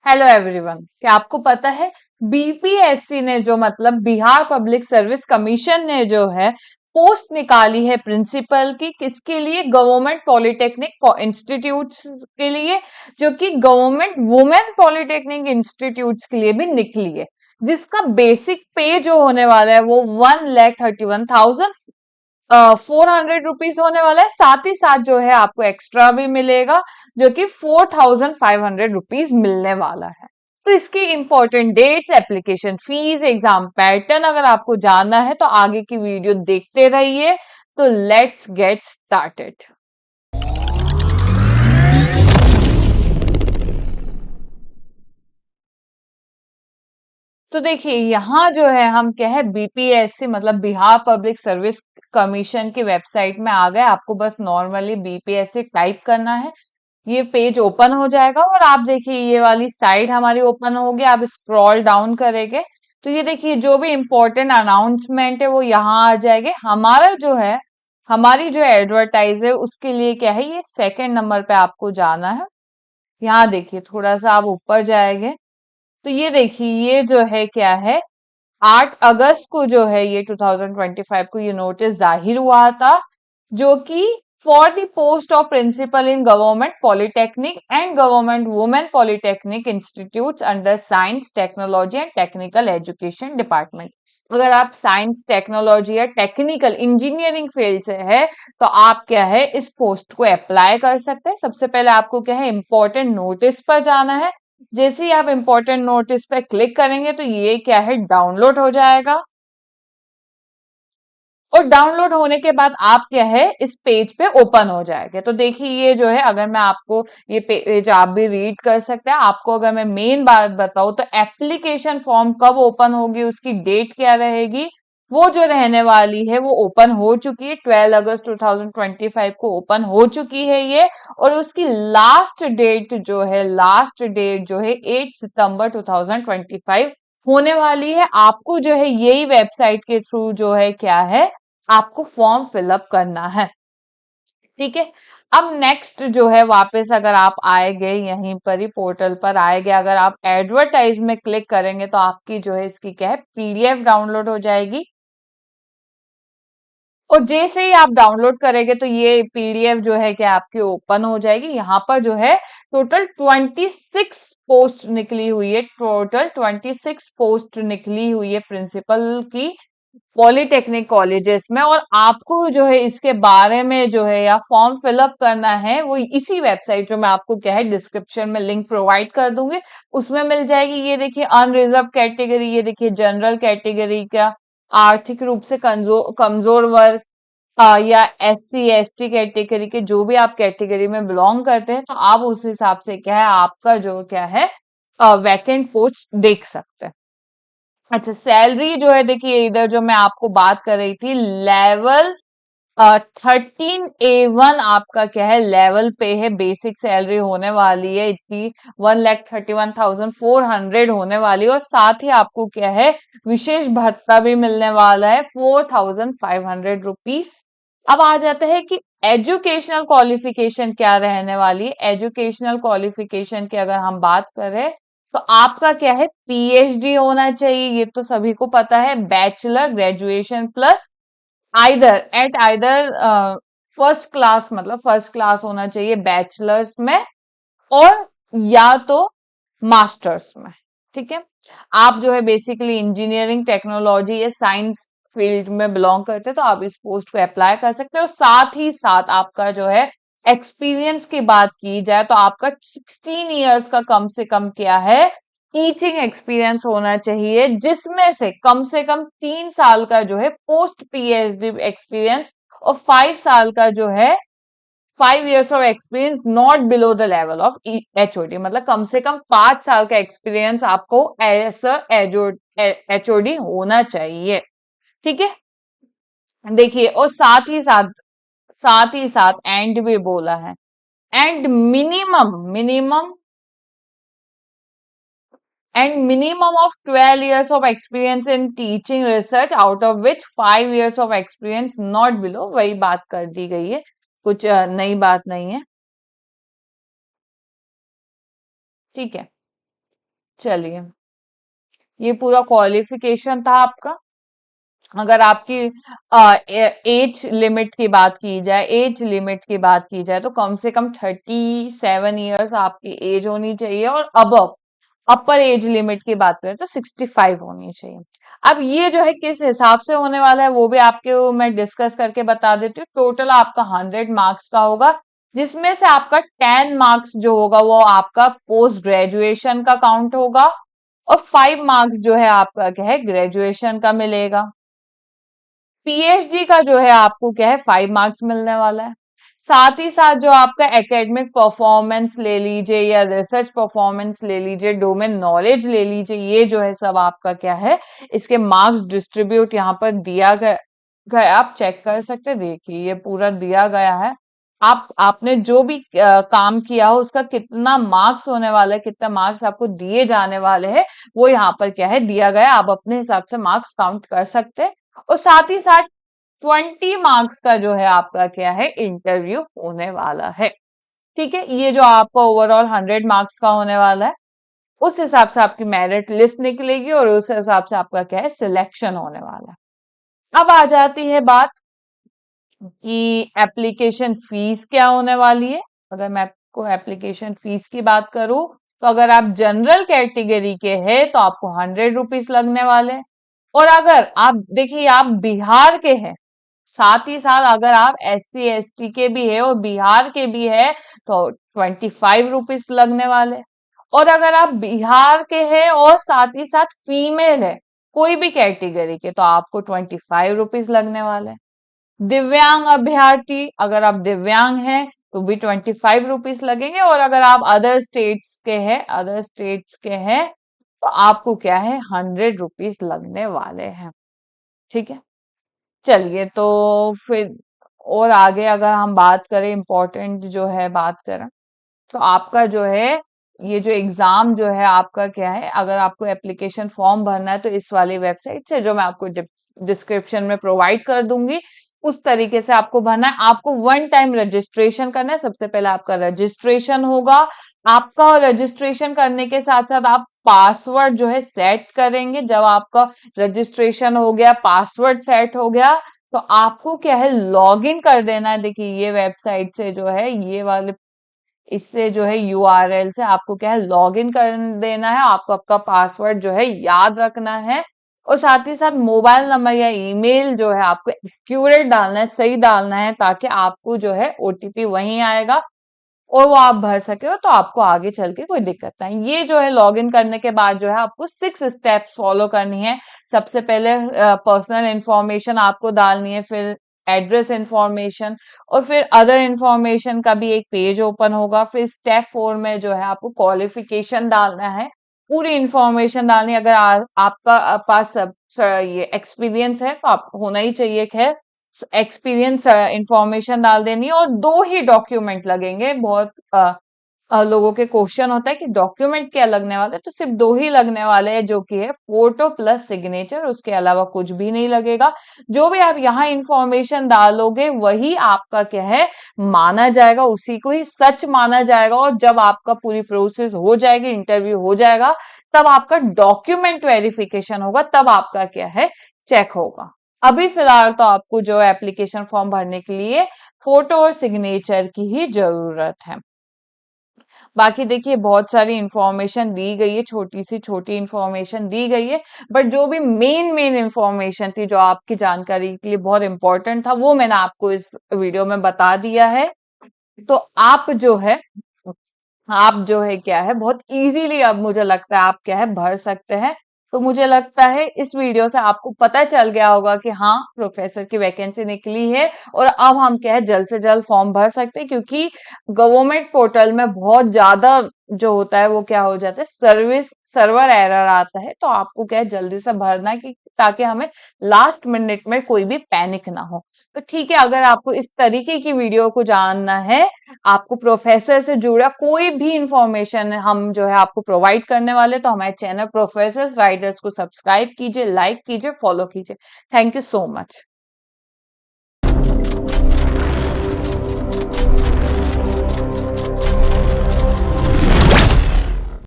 Hello everyone, क्या आपको पता है बीपीएससी ने जो मतलब बिहार पब्लिक सर्विस कमीशन ने जो है पोस्ट निकाली है प्रिंसिपल की, किसके लिए? गवर्नमेंट पॉलिटेक्निक इंस्टीट्यूट्स के लिए, जो कि गवर्नमेंट वुमेन पॉलिटेक्निक इंस्टीट्यूट्स के लिए भी निकली है, जिसका बेसिक पे जो होने वाला है वो 1,31,000 400 रुपीज होने वाला है। साथ ही साथ जो है आपको एक्स्ट्रा भी मिलेगा, जो कि 4,500 रुपीज मिलने वाला है। तो इसकी important dates, application fees, exam pattern अगर आपको जानना है तो आगे की वीडियो देखते रहिए। तो लेट्स गेट स्टार्टेड। तो देखिए यहाँ जो है हम क्या है, बीपीएससी मतलब बिहार पब्लिक सर्विस कमीशन की वेबसाइट में आ गए। आपको बस नॉर्मली बीपीएससी टाइप करना है, ये पेज ओपन हो जाएगा और आप देखिए ये वाली साइट हमारी ओपन होगी। आप स्क्रॉल डाउन करेंगे तो ये देखिए जो भी इंपॉर्टेंट अनाउंसमेंट है वो यहाँ आ जाएंगे। हमारा जो है, हमारी जो एडवर्टाइज है उसके लिए क्या है, ये सेकंड नंबर पे आपको जाना है। यहाँ देखिए थोड़ा सा आप ऊपर जाएंगे तो ये देखिए ये जो है क्या है, 8 अगस्त को जो है ये 2025 को ये नोटिस जाहिर हुआ था, जो कि for the post of principal in government polytechnic and government women polytechnic institutes under science technology and technical education department. अगर आप साइंस टेक्नोलॉजी या टेक्निकल इंजीनियरिंग फील्ड से है तो आप क्या है इस पोस्ट को अप्लाई कर सकते हैं। सबसे पहले आपको क्या है, इंपॉर्टेंट नोटिस पर जाना है। जैसे ही आप इंपॉर्टेंट नोटिस पे क्लिक करेंगे तो ये क्या है, डाउनलोड हो जाएगा। और डाउनलोड होने के बाद आप क्या है इस पेज पे ओपन हो जाएंगे। तो देखिए ये जो है, अगर मैं आपको ये पेज आप भी रीड कर सकते हैं। आपको अगर मैं मेन बात बताऊं तो एप्लीकेशन फॉर्म कब ओपन होगी, उसकी डेट क्या रहेगी, वो जो रहने वाली है वो ओपन हो चुकी है। 12 अगस्त 2025 को ओपन हो चुकी है ये। और उसकी लास्ट डेट जो है, लास्ट डेट जो है 8 सितंबर 2025 होने वाली है। आपको जो है यही वेबसाइट के थ्रू जो है क्या है, आपको फॉर्म फिलअप करना है। ठीक है। अब नेक्स्ट जो है, वापस अगर आप आएंगे यहीं पर ही पोर्टल पर आएंगे, अगर आप एडवर्टाइज में क्लिक करेंगे तो आपकी जो है इसकी क्या है, पीडीएफ डाउनलोड हो जाएगी। और जैसे ही आप डाउनलोड करेंगे तो ये पीडीएफ जो है क्या आपकी ओपन हो जाएगी। यहाँ पर जो है टोटल 26 पोस्ट निकली हुई है, टोटल 26 पोस्ट निकली हुई है प्रिंसिपल की पॉलिटेक्निक कॉलेजेस में। और आपको जो है इसके बारे में जो है या फॉर्म फिलअप करना है वो इसी वेबसाइट, जो मैं आपको क्या है डिस्क्रिप्शन में लिंक प्रोवाइड कर दूंगी, उसमें मिल जाएगी। ये देखिए अनरिजर्व कैटेगरी, ये देखिए जनरल कैटेगरी का, आर्थिक रूप से कमजोर कमजोर वर्ग, या एससी एसटी कैटेगरी के, जो भी आप कैटेगरी में बिलोंग करते हैं तो आप उस हिसाब से क्या है आपका जो क्या है वैकेंट पोस्ट देख सकते हैं। अच्छा, सैलरी जो है देखिए इधर जो मैं आपको बात कर रही थी, लेवल 13A1 आपका क्या है लेवल पे है। बेसिक सैलरी होने वाली है इतनी 1,31,400 होने वाली है। और साथ ही आपको क्या है विशेष भत्ता भी मिलने वाला है 4,500 रुपीज। अब आ जाता है कि एजुकेशनल क्वालिफिकेशन क्या रहने वाली है। एजुकेशनल क्वालिफिकेशन की अगर हम बात करें तो आपका क्या है, पीएचडी होना चाहिए, ये तो सभी को पता है। Bachelor graduation plus either eight either first class, मतलब फर्स्ट क्लास होना चाहिए बैचलर्स में, और या तो मास्टर्स में। ठीक है। आप जो है बेसिकली इंजीनियरिंग टेक्नोलॉजी या साइंस फील्ड में बिलोंग करते हैं तो आप इस पोस्ट को अप्लाई कर सकते हो। साथ ही साथ आपका जो है एक्सपीरियंस की बात की जाए तो आपका 16 इयर्स का कम से कम क्या है, टीचिंग एक्सपीरियंस होना चाहिए, जिसमें से कम 3 साल का जो है पोस्ट पीएचडी एक्सपीरियंस, और 5 साल का जो है 5 years of experience not below the level of HOD, मतलब कम से कम 5 साल का एक्सपीरियंस आपको एज एचओडी होना चाहिए। ठीक है। देखिए और साथ ही साथ एंड भी बोला है, and minimum of 12 years of experience in teaching research, out of which 5 years of experience not below, वही बात कर दी गई है, कुछ नई बात नहीं है। ठीक है। चलिए, ये पूरा क्वालिफिकेशन था आपका। अगर आपकी एज लिमिट की बात की जाए, एज लिमिट की बात की जाए तो कम से कम 37 ईयर्स आपकी एज होनी चाहिए, और अबव अपर एज लिमिट की बात करें तो 65 होनी चाहिए। अब ये जो है किस हिसाब से होने वाला है वो भी आपको मैं डिस्कस करके बता देती हूँ। टोटल आपका 100 मार्क्स का होगा, जिसमें से आपका 10 मार्क्स जो होगा वो आपका पोस्ट ग्रेजुएशन का काउंट होगा, और 5 मार्क्स जो है आपका क्या है ग्रेजुएशन का मिलेगा। पीएचडी का जो है आपको क्या है 5 मार्क्स मिलने वाला है। साथ ही साथ जो आपका एकेडमिक परफॉर्मेंस ले लीजिए या रिसर्च परफॉर्मेंस ले लीजिए, डोमेन नॉलेज ले लीजिए, ये जो है सब आपका क्या है, इसके मार्क्स डिस्ट्रीब्यूट यहाँ पर दिया गया, आप चेक कर सकते हैं। देखिए ये पूरा दिया गया है। आपने जो भी काम किया हो उसका कितना मार्क्स होने वाला है, कितना मार्क्स आपको दिए जाने वाले हैं, वो यहाँ पर क्या है दिया गया है। आप अपने हिसाब से मार्क्स काउंट कर सकते हैं। और साथ ही साथ 20 मार्क्स का जो है आपका क्या है इंटरव्यू होने वाला है। ठीक है, ये जो आपका ओवरऑल 100 मार्क्स का होने वाला है, उस हिसाब से आपकी मेरिट लिस्ट निकलेगी और उस हिसाब से आपका क्या है सिलेक्शन होने वाला है। अब आ जाती है बात कि एप्लीकेशन फीस क्या होने वाली है। अगर मैं आपको एप्लीकेशन फीस की बात करूं तो अगर आप जनरल कैटेगरी के हैं तो आपको 100 रुपीज लगने वाले हैं। और अगर आप देखिए आप बिहार के हैं, साथ ही साथ अगर आप SC ST के भी है और बिहार के भी है तो 25 रुपीज लगने वाले। और अगर आप बिहार के हैं और साथ ही साथ फीमेल है कोई भी कैटेगरी के तो आपको 25 रुपीज लगने वाले। दिव्यांग अभ्यर्थी अगर आप दिव्यांग हैं तो भी 25 रुपीज लगेंगे, और अगर आप अदर स्टेट्स के हैं तो आपको क्या है 100 रुपीज लगने वाले हैं। ठीक है, चलिए तो फिर और आगे अगर हम बात करें, इम्पोर्टेंट जो है बात करें, तो आपका जो है ये जो एग्जाम जो है आपका क्या है, अगर आपको एप्लीकेशन फॉर्म भरना है तो इस वाली वेबसाइट से जो मैं आपको डिस्क्रिप्शन में प्रोवाइड कर दूंगी उस तरीके से आपको भरना है। आपको वन टाइम रजिस्ट्रेशन करना है। सबसे पहले आपका रजिस्ट्रेशन होगा आपका, और रजिस्ट्रेशन करने के साथ साथ आप पासवर्ड जो है सेट करेंगे। जब आपका रजिस्ट्रेशन हो गया, पासवर्ड सेट हो गया, तो आपको क्या है लॉग इन कर देना है। देखिए ये वेबसाइट से जो है ये वाले इससे जो है URL से आपको क्या है लॉग इन कर देना है। आपको आपका पासवर्ड जो है याद रखना है, और साथ ही साथ मोबाइल नंबर या ईमेल जो है आपको एक्यूरेट डालना है, सही डालना है, ताकि आपको जो है OTP वहीं आएगा और वो आप भर सके हो, तो आपको आगे चल के कोई दिक्कत नहीं। ये जो है लॉग इन करने के बाद जो है आपको 6 स्टेप्स फॉलो करनी है। सबसे पहले पर्सनल इंफॉर्मेशन आपको डालनी है, फिर एड्रेस इंफॉर्मेशन, और फिर अदर इंफॉर्मेशन का भी एक पेज ओपन होगा। फिर स्टेप 4 में जो है आपको क्वालिफिकेशन डालना है, पूरी इंफॉर्मेशन डालनी है। अगर आपका पास ये एक्सपीरियंस है तो आप होना ही चाहिए, खैर एक्सपीरियंस इंफॉर्मेशन डाल देनी है। और 2 ही डॉक्यूमेंट लगेंगे। बहुत लोगों के क्वेश्चन होता है कि डॉक्यूमेंट क्या लगने वाले, तो सिर्फ 2 ही लगने वाले हैं, जो कि है फोटो प्लस सिग्नेचर, उसके अलावा कुछ भी नहीं लगेगा। जो भी आप यहाँ इंफॉर्मेशन डालोगे वही आपका क्या है माना जाएगा, उसी को ही सच माना जाएगा। और जब आपका पूरी प्रोसेस हो जाएगी, इंटरव्यू हो जाएगा, तब आपका डॉक्यूमेंट वेरिफिकेशन होगा, तब आपका क्या है चेक होगा। अभी फिलहाल तो आपको जो एप्लीकेशन फॉर्म भरने के लिए फोटो और सिग्नेचर की ही जरूरत है। बाकी देखिए बहुत सारी इंफॉर्मेशन दी गई है, छोटी सी छोटी इंफॉर्मेशन दी गई है, बट जो भी मेन मेन इंफॉर्मेशन थी जो आपकी जानकारी के लिए बहुत इंपॉर्टेंट था, वो मैंने आपको इस वीडियो में बता दिया है। तो आप जो है क्या है बहुत इजीली अब मुझे लगता है आप क्या है भर सकते हैं। तो मुझे लगता है इस वीडियो से आपको पता चल गया होगा कि हाँ प्रोफेसर की वैकेंसी निकली है, और अब हम क्या है जल्द से जल्द फॉर्म भर सकते हैं, क्योंकि गवर्नमेंट पोर्टल में बहुत ज्यादा जो होता है वो क्या हो जाता है सर्वर एरर आता है। तो आपको क्या है जल्दी से भरना है कि ताकि हमें लास्ट मिनट में कोई भी पैनिक ना हो। तो ठीक है, अगर आपको इस तरीके की वीडियो को जानना है, आपको प्रोफेसर से जुड़ा कोई भी इंफॉर्मेशन हम जो है आपको प्रोवाइड करने वाले, तो हमारे चैनल प्रोफेसर राइडर्स को सब्सक्राइब कीजिए, लाइक कीजिए, फॉलो कीजिए। Thank you so much.